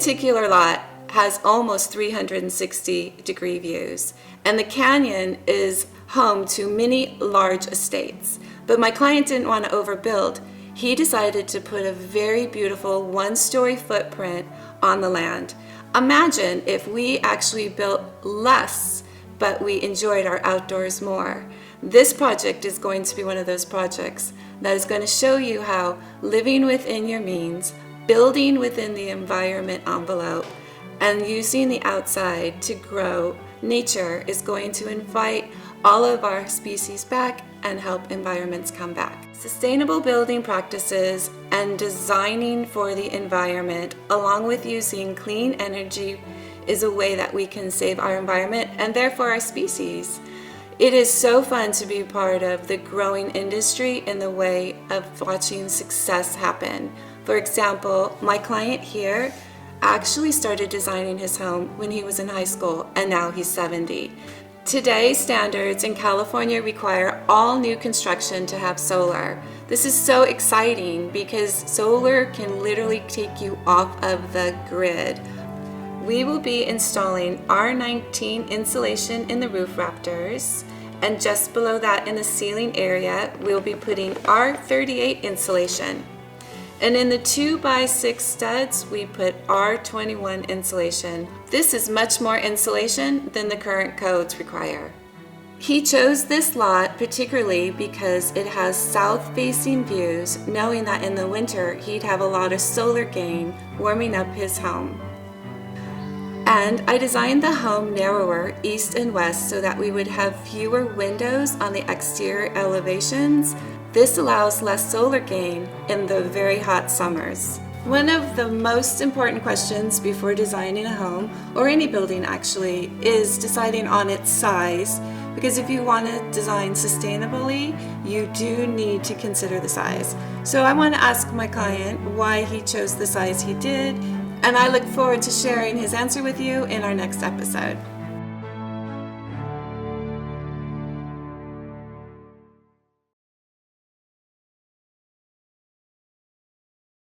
particular lot has almost 360-degree views, and the canyon is home to many large estates. But my client didn't want to overbuild. He decided to put a very beautiful one-story footprint on the land. Imagine if we actually built less, but we enjoyed our outdoors more. This project is going to be one of those projects that is going to show you how living within your means, building within the environment envelope, and using the outside to grow nature is going to invite all of our species back and help environments come back. Sustainable building practices and designing for the environment, along with using clean energy, is a way that we can save our environment and therefore our species. It is so fun to be part of the growing industry in the way of watching success happen. For example, my client here actually started designing his home when he was in high school, and now he's 70. Today's standards in California require all new construction to have solar. This is so exciting because solar can literally take you off of the grid. We will be installing R19 insulation in the roof rafters, and just below that in the ceiling area, we'll be putting R38 insulation. And in the 2x6 studs, we put R21 insulation. This is much more insulation than the current codes require. He chose this lot particularly because it has south-facing views, knowing that in the winter he'd have a lot of solar gain warming up his home. And I designed the home narrower east and west so that we would have fewer windows on the exterior elevations. This allows less solar gain in the very hot summers. One of the most important questions before designing a home, or any building actually, is deciding on its size. Because if you want to design sustainably, you do need to consider the size. So I want to ask my client why he chose the size he did, and I look forward to sharing his answer with you in our next episode.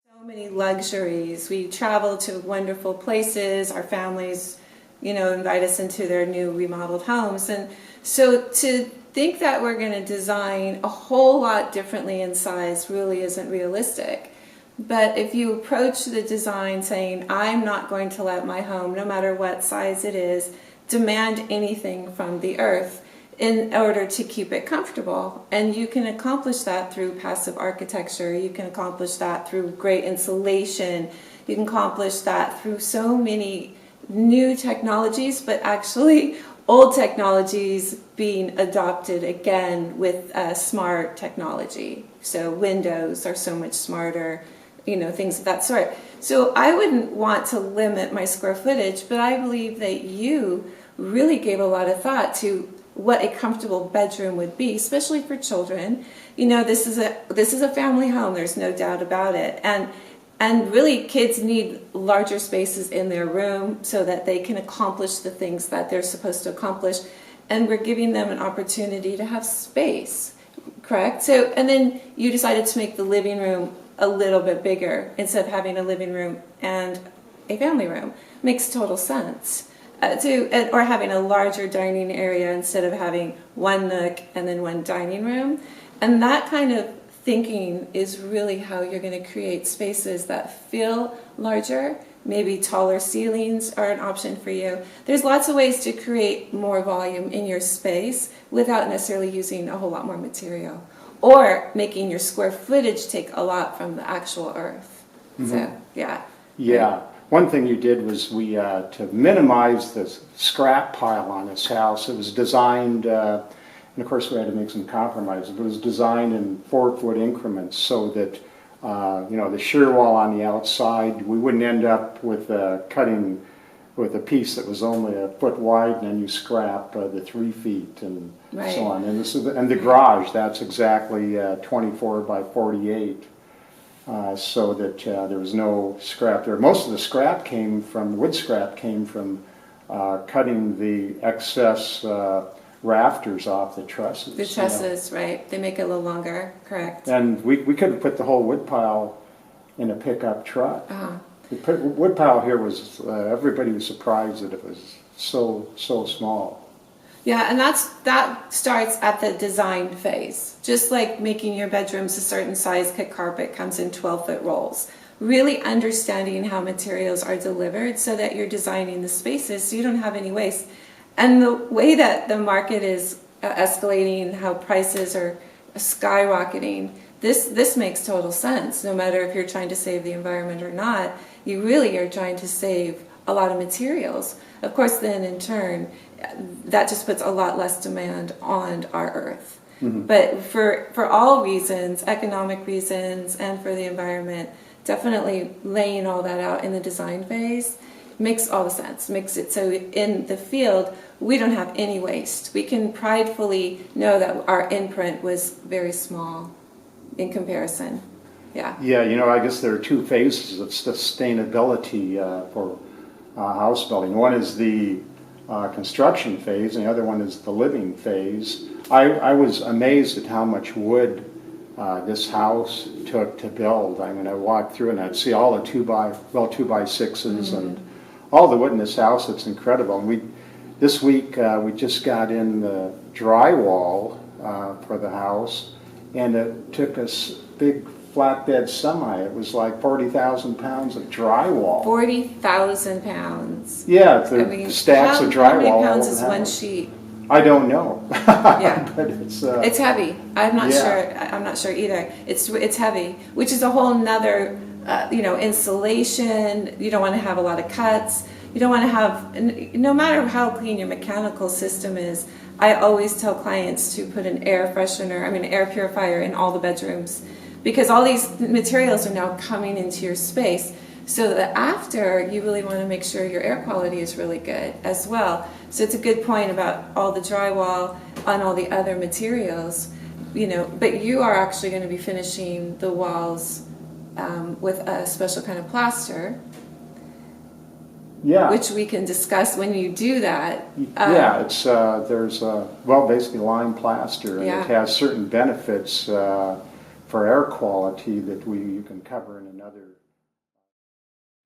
So many luxuries. We travel to wonderful places. Our families, invite us into their new remodeled homes. And so to think that we're going to design a whole lot differently in size really isn't realistic. But if you approach the design saying, I'm not going to let my home, no matter what size it is, demand anything from the earth in order to keep it comfortable. And you can accomplish that through passive architecture. You can accomplish that through great insulation. You can accomplish that through so many new technologies, but actually old technologies being adopted again with smart technology. So windows are so much smarter, things of that sort. So I wouldn't want to limit my square footage, but I believe that you really gave a lot of thought to what a comfortable bedroom would be, especially for children. This is a family home, there's no doubt about it. And really kids need larger spaces in their room so that they can accomplish the things that they're supposed to accomplish. And we're giving them an opportunity to have space, correct? So, and then you decided to make the living room a little bit bigger instead of having a living room and a family room. Makes total sense. Or having a larger dining area instead of having one nook and then one dining room. And that kind of thinking is really how you're going to create spaces that feel larger. Maybe taller ceilings are an option for you. There's lots of ways to create more volume in your space without necessarily using a whole lot more material, or making your square footage take a lot from the actual earth. Mm-hmm. So, yeah. Yeah. One thing you did was to minimize the scrap pile on this house. It was designed, and of course we had to make some compromises, but it was designed in 4-foot increments so that, the shear wall on the outside, we wouldn't end up with cutting with a piece that was only a foot wide, and then you scrap the 3 feet and right. So on. And the garage, that's exactly 24 by 48. So that there was no scrap there. Most of the scrap wood scrap came from cutting the excess rafters off the trusses. The trusses, right. They make it a little longer, correct. And we could have put the whole wood pile in a pickup truck. The wood pile here was, everybody was surprised that it was so small. Yeah, and that starts at the design phase. Just like making your bedrooms a certain size, cut carpet comes in 12-foot rolls. Really understanding how materials are delivered so that you're designing the spaces so you don't have any waste. And the way that the market is escalating, how prices are skyrocketing, this makes total sense. No matter if you're trying to save the environment or not, you really are trying to save a lot of materials. Of course, then in turn, that just puts a lot less demand on our earth. Mm-hmm. But for all reasons, economic reasons, and for the environment, definitely laying all that out in the design phase makes all the sense. Makes it so in the field, we don't have any waste. We can pridefully know that our imprint was very small in comparison. Yeah. Yeah, I guess there are two phases of sustainability for house building. One is the construction phase, and the other one is the living phase. I was amazed at how much wood this house took to build. I mean, I walked through and I'd see all the 2x6s and all the wood in this house. It's incredible. And this week we just got in the drywall for the house, and it took us big flatbed semi. It was like 40,000 pounds of drywall. 40,000 pounds. Yeah, the stacks of drywall. How many pounds all is one sheet? I don't know. Yeah, but it's heavy. I'm not sure. I'm not sure either. It's heavy, which is a whole nother, insulation. You don't want to have a lot of cuts. You don't want to have, no matter how clean your mechanical system is. I always tell clients to put an air purifier in all the bedrooms, because all these materials are now coming into your space. So that after, you really want to make sure your air quality is really good as well. So it's a good point about all the drywall on all the other materials, but you are actually going to be finishing the walls with a special kind of plaster. Yeah. Which we can discuss when you do that. Yeah, it's there's basically lime plaster, and it has certain benefits for air quality that you can cover in another.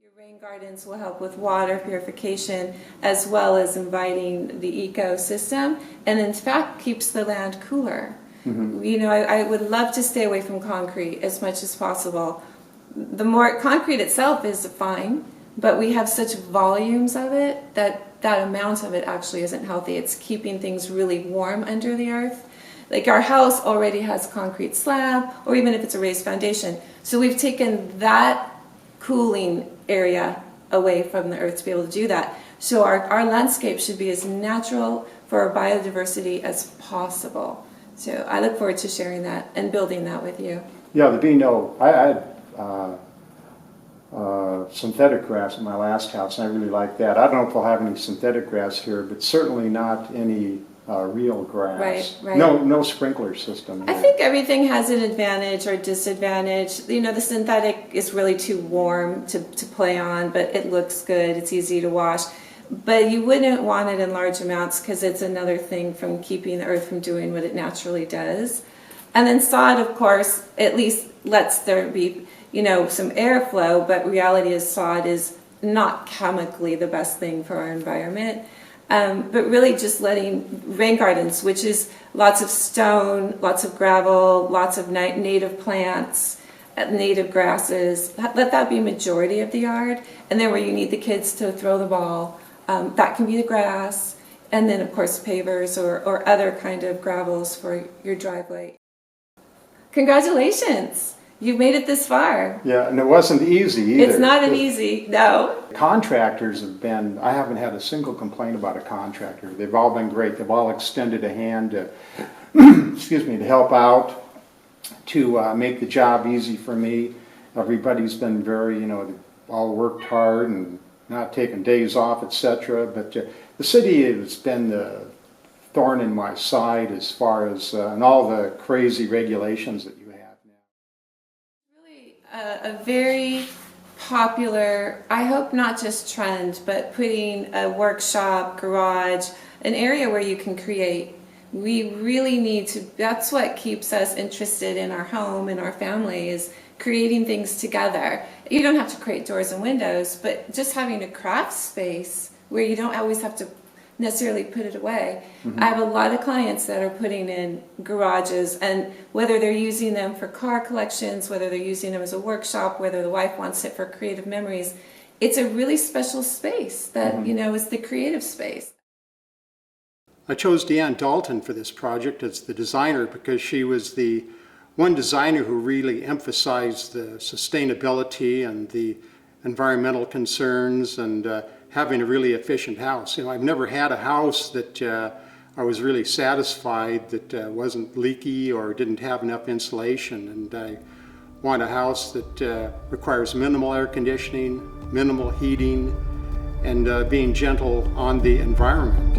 Your rain gardens will help with water purification as well as inviting the ecosystem, and in fact keeps the land cooler. Mm-hmm. I would love to stay away from concrete as much as possible. The more concrete itself is fine, but we have such volumes of it that amount of it actually isn't healthy. It's keeping things really warm under the earth. Like our house already has a concrete slab, or even if it's a raised foundation. So we've taken that cooling area away from the earth to be able to do that. So our landscape should be as natural for our biodiversity as possible. So I look forward to sharing that and building that with you. Yeah, I had synthetic grass in my last house, and I really like that. I don't know if we'll have any synthetic grass here, but certainly not any real grass. Right. No sprinkler system here. I think everything has an advantage or disadvantage. The synthetic is really too warm to play on, but it looks good. It's easy to wash. But you wouldn't want it in large amounts because it's another thing from keeping the earth from doing what it naturally does. And then sod, of course, at least lets there be some airflow, but reality is sod is not chemically the best thing for our environment. But really just letting rain gardens, which is lots of stone, lots of gravel, lots of native plants, native grasses, let that be majority of the yard. And then where you need the kids to throw the ball, that can be the grass. And then of course pavers or other kind of gravels for your driveway. Congratulations! You've made it this far. Yeah, and it wasn't easy either. It's not an easy, no. Contractors I haven't had a single complaint about a contractor. They've all been great. They've all extended a hand to, to help out, to make the job easy for me. Everybody's been very, all worked hard and not taking days off, etc. But the city has been the thorn in my side as far as, and all the crazy regulations that you have. A very popular, I hope not just trend, but putting a workshop, garage, an area where you can create. We really need to, that's what keeps us interested in our home and our family is creating things together. You don't have to create doors and windows, but just having a craft space where you don't always have to necessarily put it away. I have a lot of clients that are putting in garages, and whether they're using them for car collections, whether they're using them as a workshop, whether the wife wants it for creative memories, it's a really special space that, you know, is the creative space. I chose Deanne Dalton for this project as the designer because she was the one designer who really emphasized the sustainability and the environmental concerns and having a really efficient house. You know, I've never had a house that I was really satisfied that wasn't leaky or didn't have enough insulation, and I want a house that requires minimal air conditioning, minimal heating, and being gentle on the environment.